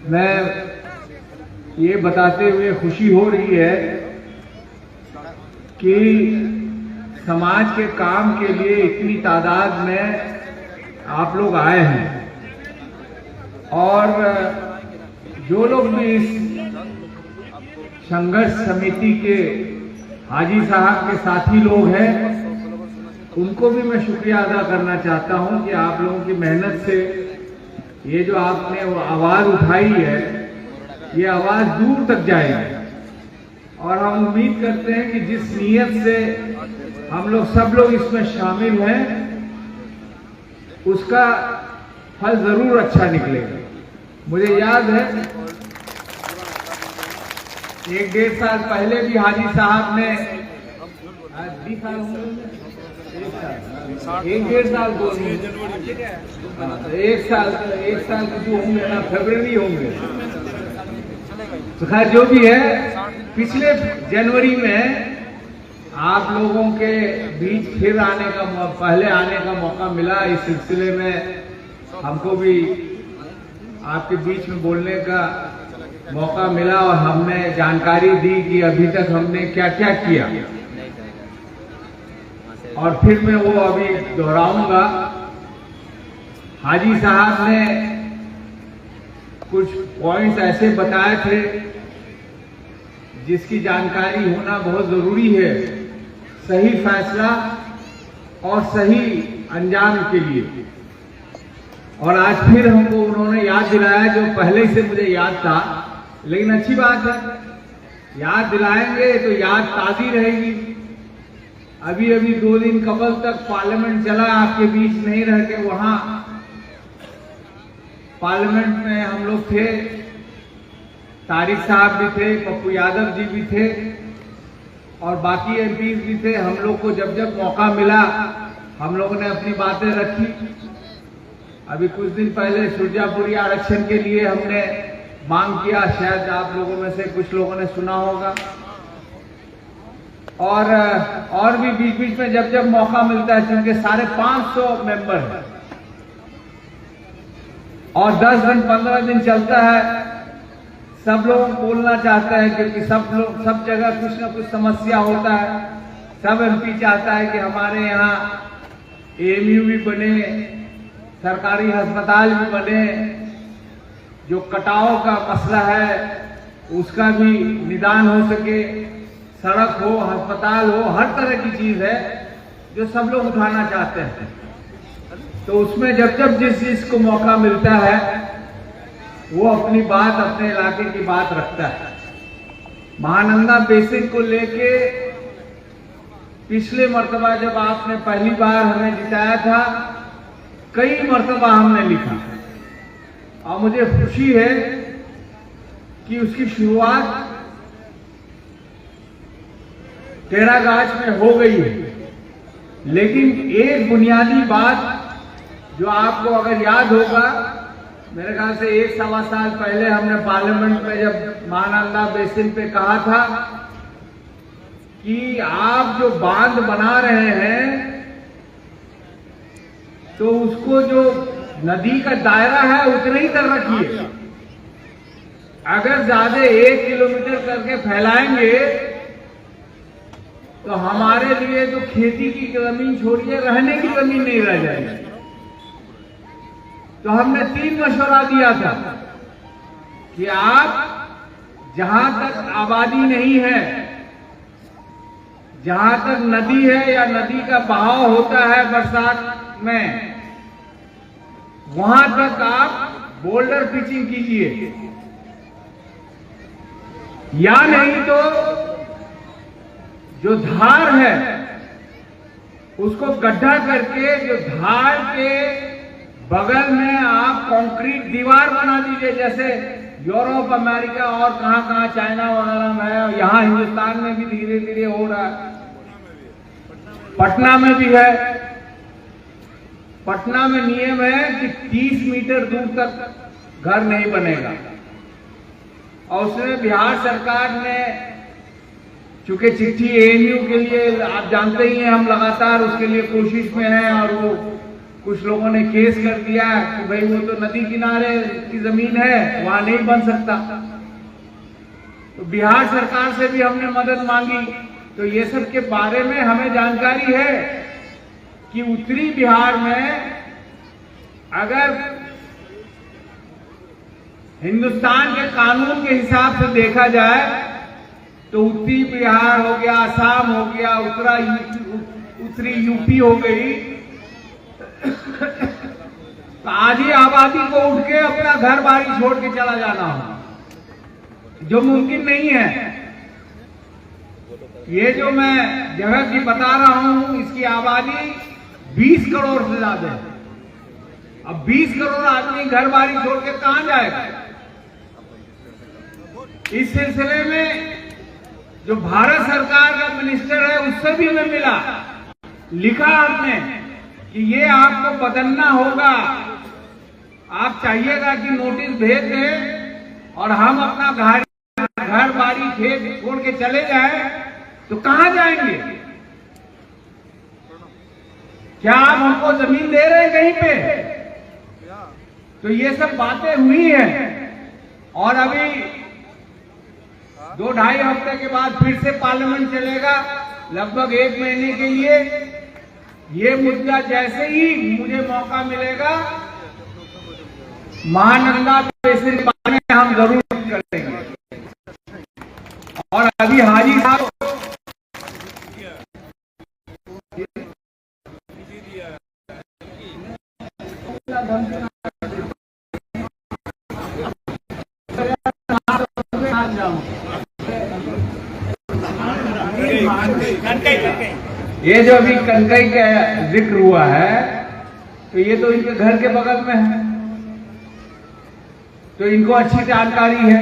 मैं ये बताते हुए खुशी हो रही है कि समाज के काम के लिए इतनी तादाद में आप लोग आए हैं और जो लोग भी इस संघर्ष समिति के हाजी साहब के साथी लोग हैं उनको भी मैं शुक्रिया अदा करना चाहता हूं कि आप लोगों की मेहनत से ये जो आपने वो आवाज उठाई है ये आवाज दूर तक जाएगी और हम उम्मीद करते हैं कि जिस नीयत से हम लोग सब लोग इसमें शामिल हैं उसका फल जरूर अच्छा निकलेगा। मुझे याद है 1-1.5 साल पहले भी हाजी साहब ने 1-1.5 साल को 1 साल कुछ होंगे ना, फरवरी होंगे तो खैर जो भी है, पिछले जनवरी में आप लोगों के बीच फिर पहले आने का मौका मिला। इस सिलसिले में हमको भी आपके बीच में बोलने का मौका मिला और हमने जानकारी दी कि अभी तक हमने क्या क्या किया और फिर मैं वो अभी दोहराऊंगा। हाजी साहब ने कुछ पॉइंट्स ऐसे बताए थे जिसकी जानकारी होना बहुत जरूरी है सही फैसला और सही अंजाम के लिए। और आज फिर हमको उन्होंने याद दिलाया जो पहले से मुझे याद था, लेकिन अच्छी बात है, याद दिलाएंगे तो याद ताज़ी रहेगी। अभी 2 दिन कबल तक पार्लियामेंट चला, आपके बीच नहीं रह के वहां पार्लियामेंट में हम लोग थे, तारिक साहब भी थे, पप्पू यादव जी भी थे और बाकी एमपीज भी थे। हम लोग को जब जब मौका मिला हम लोगों ने अपनी बातें रखी। अभी कुछ दिन पहले सुरजापुरी आरक्षण के लिए हमने मांग किया, शायद आप लोगों में से कुछ लोगों ने सुना होगा। और भी बीच बीच में जब जब मौका मिलता है, क्योंकि 550 मेंबर हैं और 10 दिन 15 दिन चलता है, सब लोग बोलना चाहते हैं क्योंकि सब जगह कुछ ना कुछ समस्या होता है। सब एमपी चाहता है कि हमारे यहाँ एएमयू भी बने, सरकारी अस्पताल भी बने, जो कटाव का मसला है उसका भी निदान हो सके, सड़क हो, अस्पताल हो, हर तरह की चीज है जो सब लोग उठाना चाहते हैं। तो उसमें जब जब जिस चीज को मौका मिलता है वो अपनी बात, अपने इलाके की बात रखता है। महानंदा बेसिन को लेके पिछले मर्तबा जब आपने पहली बार हमें जिताया था, कई मर्तबा हमने लिखा और मुझे खुशी है कि उसकी शुरुआत टेरागाछ में हो गई है। लेकिन एक बुनियादी बात जो आपको अगर याद होगा, मेरे ख्याल से 1-1.25 साल पहले हमने पार्लियामेंट में जब महानंदा बेसिन पे कहा था कि आप जो बांध बना रहे हैं तो उसको जो नदी का दायरा है उतना ही तक रखिए। अगर ज्यादा 1 किलोमीटर करके फैलाएंगे तो हमारे लिए तो खेती की जमीन छोड़िए, रहने की जमीन नहीं रह जाएगी। तो हमने 3 मशवरा दिया था कि आप जहां तक आबादी नहीं है, जहां तक नदी है या नदी का बहाव होता है बरसात में, वहां तक आप बोल्डर पिचिंग कीजिए, या नहीं तो जो धार है उसको गड्ढा करके जो धार के बगल में आप कंक्रीट दीवार बना दीजिए, जैसे यूरोप, अमेरिका और कहां चाइना वगैरह में है। यहां हिंदुस्तान में भी धीरे धीरे हो रहा है, पटना में भी है। पटना में नियम है कि 30 मीटर दूर तक घर नहीं बनेगा और उसमें बिहार सरकार ने, चूंकि चिट्ठी एएमयू के लिए आप जानते ही हैं, हम लगातार उसके लिए कोशिश में हैं और वो कुछ लोगों ने केस कर दिया कि भाई वो तो नदी किनारे की जमीन है, वहां नहीं बन सकता। तो बिहार सरकार से भी हमने मदद मांगी। तो ये सब के बारे में हमें जानकारी है कि उत्तरी बिहार में अगर हिंदुस्तान के कानून के हिसाब से देखा जाए तो उत्तरी बिहार हो गया, असम हो गया, उत्तरी यूपी हो गई, तो आधी आबादी को उठ के अपना घर बारी छोड़ के चला जाना हो, जो मुमकिन नहीं है। ये जो मैं जगह की बता रहा हूं, इसकी आबादी 20 करोड़ से ज्यादा है। अब 20 करोड़ आदमी घर बारी छोड़ के कहां जाएगा? इस सिलसिले में जो भारत सरकार का मिनिस्टर है उससे भी हमें मिला, लिखा हमने कि ये आपको बदलना होगा, आप चाहिएगा कि नोटिस भेज दें और हम अपना घर बारी खेत छोड़ के चले जाएं, तो कहां जाएंगे? क्या आप हमको जमीन दे रहे हैं कहीं पे? तो ये सब बातें हुई हैं और अभी 2-2.5 हफ्ते के बाद फिर से पार्लियामेंट चलेगा, लगभग 1 महीने के लिए। ये मुद्दा जैसे ही मुझे मौका मिलेगा महानंदा बेसिन में हम जरूर करेंगे। और अभी हाजी साहब ये जो अभी कनकई का जिक्र हुआ है, तो ये तो इनके घर के बगल में है, तो इनको अच्छी जानकारी है।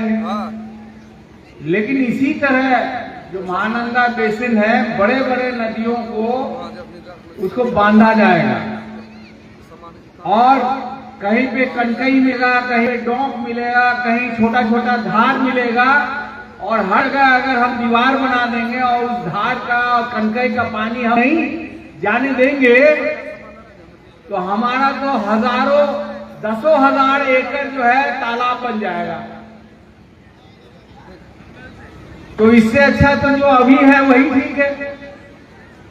लेकिन इसी तरह जो महानंदा बेसिन है, बड़े बड़े नदियों को उसको बांधा जाएगा और कहीं पे कनकई मिलेगा, कहीं पे डोंक मिलेगा, कहीं छोटा छोटा धार मिलेगा और हर जगह अगर हम दीवार बना देंगे और उस धार का और कनकई का पानी हम नहीं जाने देंगे तो हमारा तो हजारों, 10,000 एकड़ जो है तालाब बन जाएगा। तो इससे अच्छा तो जो अभी है वही ठीक है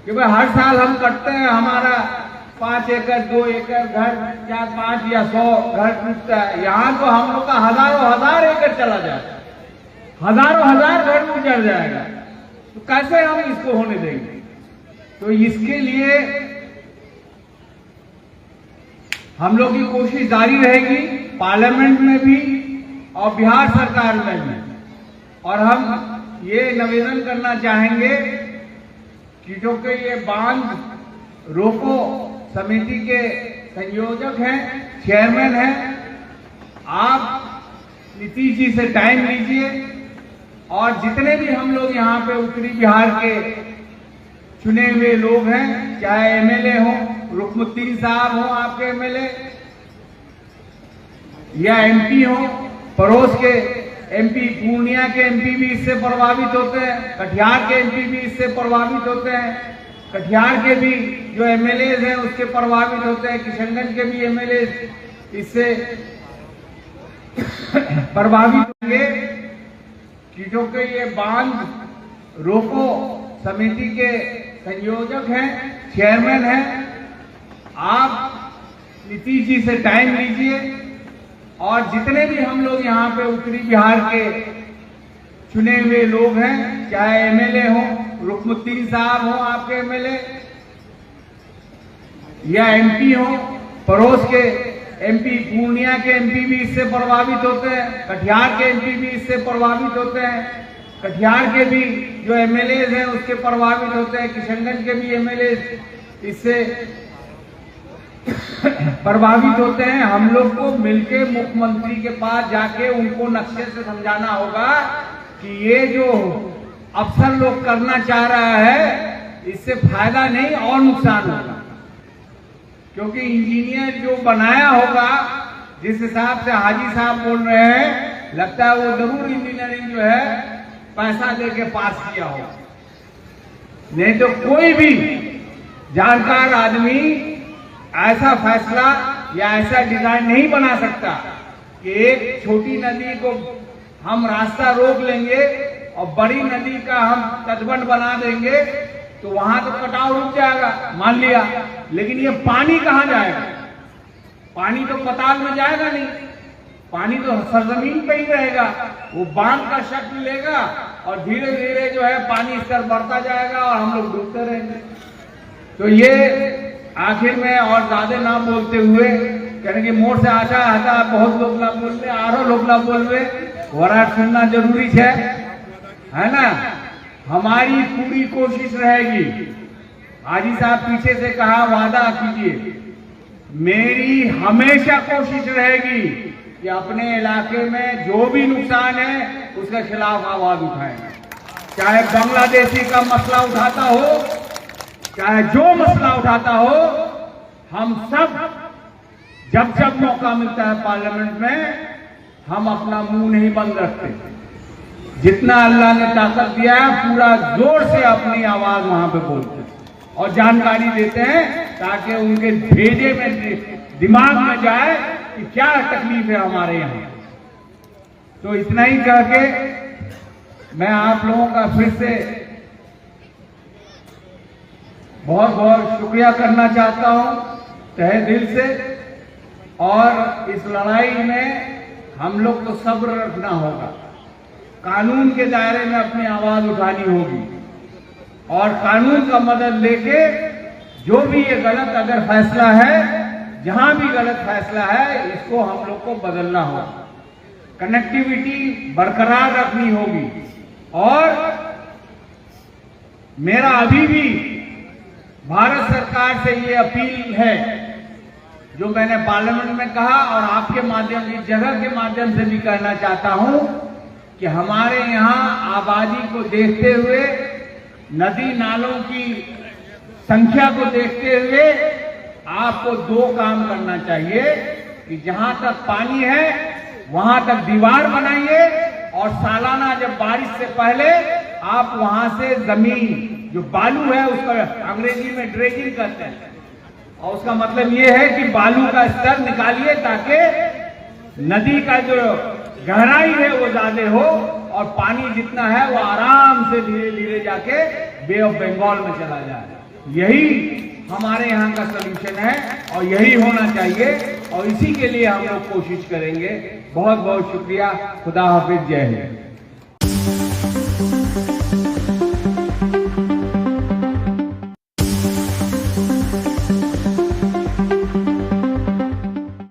कि भाई हर साल हम कटते हैं, हमारा 5 एकड़ 2 एकड़ घर, 4, 5 या 100 घर टूटता है। यहाँ तो हम लोग का हजारों एकड़ चला जाएगा, हजारों घर उजड़ जाएगा। तो कैसे हम इसको होने देंगे? तो इसके लिए हम लोग की कोशिश जारी रहेगी, पार्लियामेंट में भी और बिहार सरकार में भी। और हम ये निवेदन करना चाहेंगे कि जो कि ये बांध रोको समिति के संयोजक हैं, चेयरमैन हैं, आप नीतीश जी से टाइम लीजिए और जितने भी हम लोग यहाँ पे उत्तरी बिहार के चुने हुए लोग हैं, चाहे एमएलए हो, रुकनुद्दीन साहब हो आपके एमएलए, या एमपी हो, पड़ोस के एमपी, पूर्णिया के एमपी भी इससे प्रभावित होते हैं, कटिहार के एमपी भी इससे प्रभावित होते हैं, कटिहार के भी जो एमएलए हैं उसके प्रभावित होते हैं, किशनगंज के भी एमएलए इससे प्रभावित होंगे। कि जो कि ये बांध रोको समिति के संयोजक हैं, चेयरमैन हैं, आप नीतीश जी से टाइम लीजिए और जितने भी हम लोग यहाँ पे उत्तरी बिहार के चुने हुए लोग हैं, चाहे एमएलए हो, रुकनुद्दीन साहब हो आपके एमएलए, या एमपी हो, पड़ोस के एमपी, पूर्णिया के एमपी भी इससे प्रभावित होते हैं, कटिहार के एमपी भी इससे प्रभावित होते हैं, कटिहार के भी जो एमएलए हैं उसके प्रभावित होते हैं, किशनगंज के भी एमएलए इससे प्रभावित होते हैं। हम लोग को मिलके मुख्यमंत्री के पास जाके उनको नक्शे से समझाना होगा कि ये जो अफसर लोग करना चाह रहा है इससे फायदा नहीं और नुकसान होगा, क्योंकि इंजीनियर जो बनाया होगा, जिस हिसाब से हाजी साहब बोल रहे हैं, लगता है वो जरूर इंजीनियरिंग जो है पैसा देके पास किया हो, नहीं तो कोई भी जानकार आदमी ऐसा फैसला या ऐसा डिजाइन नहीं बना सकता कि एक छोटी नदी को हम रास्ता रोक लेंगे और बड़ी नदी का हम तटबंध बना देंगे तो वहां तो कटाव रुक जाएगा, मान लिया, लेकिन ये पानी कहां जाएगा? पानी तो पताल में जाएगा नहीं, पानी तो सरजमीन पे ही रहेगा। वो बांध का शक्ल लेगा और धीरे धीरे जो है पानी स्तर बढ़ता जाएगा और हम लोग डूबते रहेंगे। तो ये आखिर में और ज्यादा ना बोलते हुए कहने की मोड़ से आशा आता बहुत लोग ना बोल रहे, आरो लोग ना बोल रहे, वराट सुनना जरूरी है ना। हमारी पूरी कोशिश रहेगी। हाजी साहब पीछे से कहा वादा कीजिए, मेरी हमेशा कोशिश रहेगी कि अपने इलाके में जो भी नुकसान है उसके खिलाफ आवाज उठाएं। चाहे बांग्लादेशी का मसला उठाता हो, चाहे जो मसला उठाता हो, हम सब जब जब मौका मिलता है पार्लियामेंट में हम अपना मुंह नहीं बंद रखते। जितना अल्लाह ने ताकत दिया है पूरा जोर से अपनी आवाज वहां पे बोलते हैं और जानकारी देते हैं ताकि उनके भेजे में दिमाग में जाए कि क्या तकलीफ है हमारे यहाँ। तो इतना ही कह के मैं आप लोगों का फिर से बहुत बहुत शुक्रिया करना चाहता हूं तहे दिल से। और इस लड़ाई में हम लोग को सब्र रखना होगा, कानून के दायरे में अपनी आवाज उठानी होगी और कानून का मदद लेके जो भी ये गलत अगर फैसला है, जहां भी गलत फैसला है, इसको हम लोग को बदलना होगा। कनेक्टिविटी बरकरार रखनी होगी। और मेरा अभी भी भारत सरकार से ये अपील है जो मैंने पार्लियामेंट में कहा और आपके माध्यम से, जगह के माध्यम से भी कहना चाहता हूं कि हमारे यहाँ आबादी को देखते हुए, नदी नालों की संख्या को देखते हुए आपको दो काम करना चाहिए कि जहां तक पानी है वहां तक दीवार बनाइए और सालाना जब बारिश से पहले आप वहां से जमीन जो बालू है उसका अंग्रेजी में ड्रेजिंग करते हैं और उसका मतलब ये है कि बालू का स्तर निकालिए ताकि नदी का जो गहराई है वो ज्यादा हो और पानी जितना है वो आराम से धीरे धीरे जाके बे ऑफ बंगाल में चला जाए। यही हमारे यहाँ का सलूशन है और यही होना चाहिए और इसी के लिए हम लोग कोशिश करेंगे। बहुत बहुत शुक्रिया। खुदा हाफिज। जय हिंद।